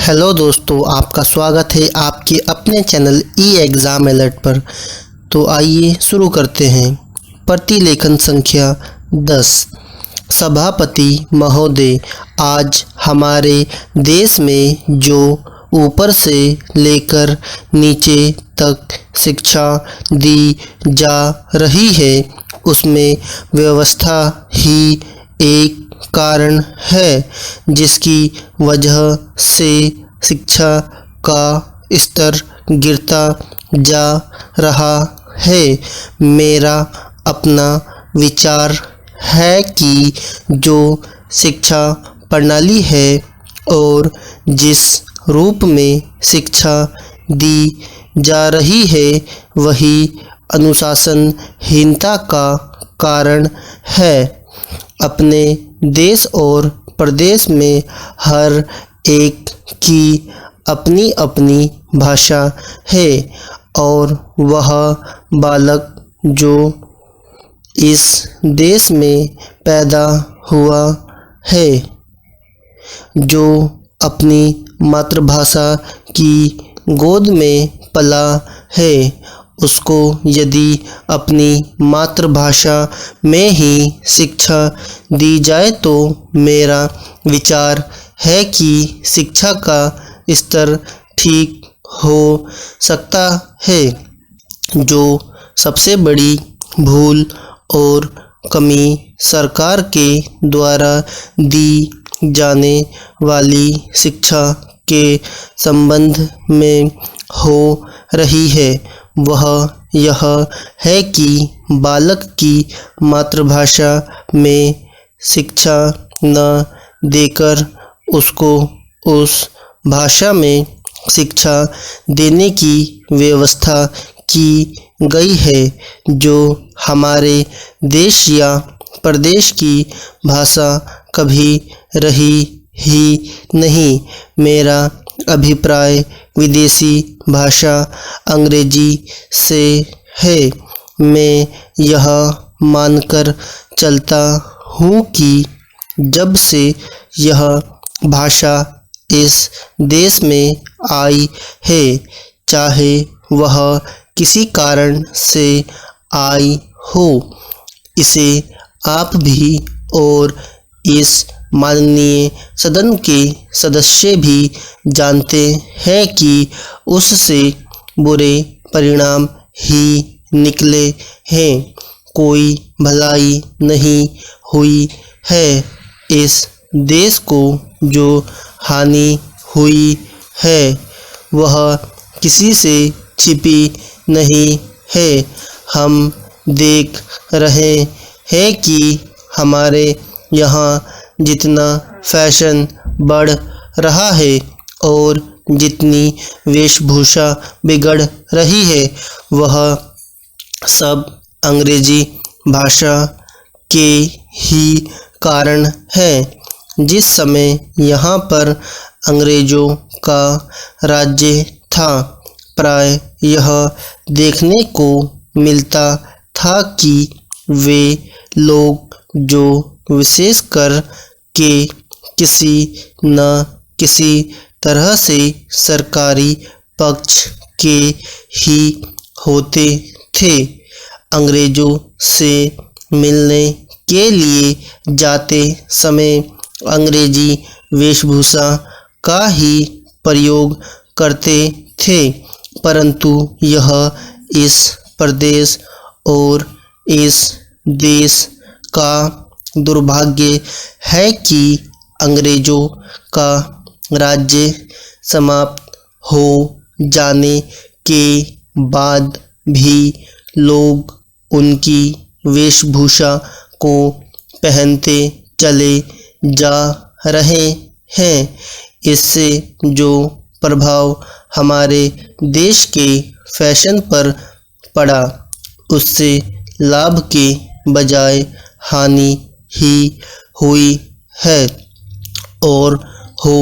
Hello दोस्तों, आपका स्वागत है आपके अपने चैनल ई एग्ज़ाम अलर्ट पर। तो आइए शुरू करते हैं। प्रतिलेखन संख्या 10। सभापति महोदय, आज हमारे देश में जो ऊपर से लेकर नीचे तक शिक्षा दी जा रही है उसमें व्यवस्था ही एक कारण है, जिसकी वजह से शिक्षा का स्तर गिरता जा रहा है। मेरा अपना विचार है कि जो शिक्षा प्रणाली है और जिस रूप में शिक्षा दी जा रही है वही अनुशासनहीनता का कारण है। अपने देश और प्रदेश में हर एक की अपनी अपनी भाषा है और वह बालक जो इस देश में पैदा हुआ है, जो अपनी मातृभाषा की गोद में पला है, उसको यदि अपनी मातृभाषा में ही शिक्षा दी जाए तो मेरा विचार है कि शिक्षा का स्तर ठीक हो सकता है। जो सबसे बड़ी भूल और कमी सरकार के द्वारा दी जाने वाली शिक्षा के संबंध में हो रही है वह यह है कि बालक की मातृभाषा में शिक्षा न देकर उसको उस भाषा में शिक्षा देने की व्यवस्था की गई है जो हमारे देश या प्रदेश की भाषा कभी रही ही नहीं। मेरा अभिप्राय विदेशी भाषा अंग्रेजी से है। मैं यह मानकर चलता हूँ कि जब से यह भाषा इस देश में आई है, चाहे वह किसी कारण से आई हो, इसे आप भी और इस माननीय सदन के सदस्य भी जानते हैं कि उससे बुरे परिणाम ही निकले हैं। कोई भलाई नहीं हुई है। इस देश को जो हानि हुई है वह किसी से छिपी नहीं है। हम देख रहे हैं कि हमारे यहाँ जितना फैशन बढ़ रहा है और जितनी वेशभूषा बिगड़ रही है वह सब अंग्रेजी भाषा के ही कारण है। जिस समय यहाँ पर अंग्रेज़ों का राज्य था, प्राय यह देखने को मिलता था कि वे लोग जो विशेषकर के किसी न किसी तरह से सरकारी पक्ष के ही होते थे, अंग्रेज़ों से मिलने के लिए जाते समय अंग्रेजी वेशभूषा का ही प्रयोग करते थे। परंतु यह इस प्रदेश और इस देश का दुर्भाग्य है कि अंग्रेज़ों का राज्य समाप्त हो जाने के बाद भी लोग उनकी वेशभूषा को पहनते चले जा रहे हैं। इससे जो प्रभाव हमारे देश के फैशन पर पड़ा उससे लाभ के बजाय हानि ही हुई है और हो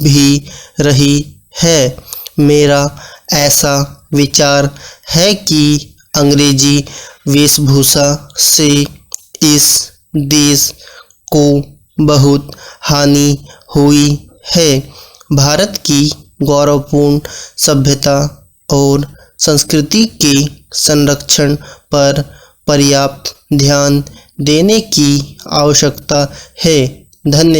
भी रही है। मेरा ऐसा विचार है कि अंग्रेजी वेशभूषा से इस देश को बहुत हानि हुई है। भारत की गौरवपूर्ण सभ्यता और संस्कृति के संरक्षण पर पर्याप्त ध्यान देने की आवश्यकता है। धन्यवाद।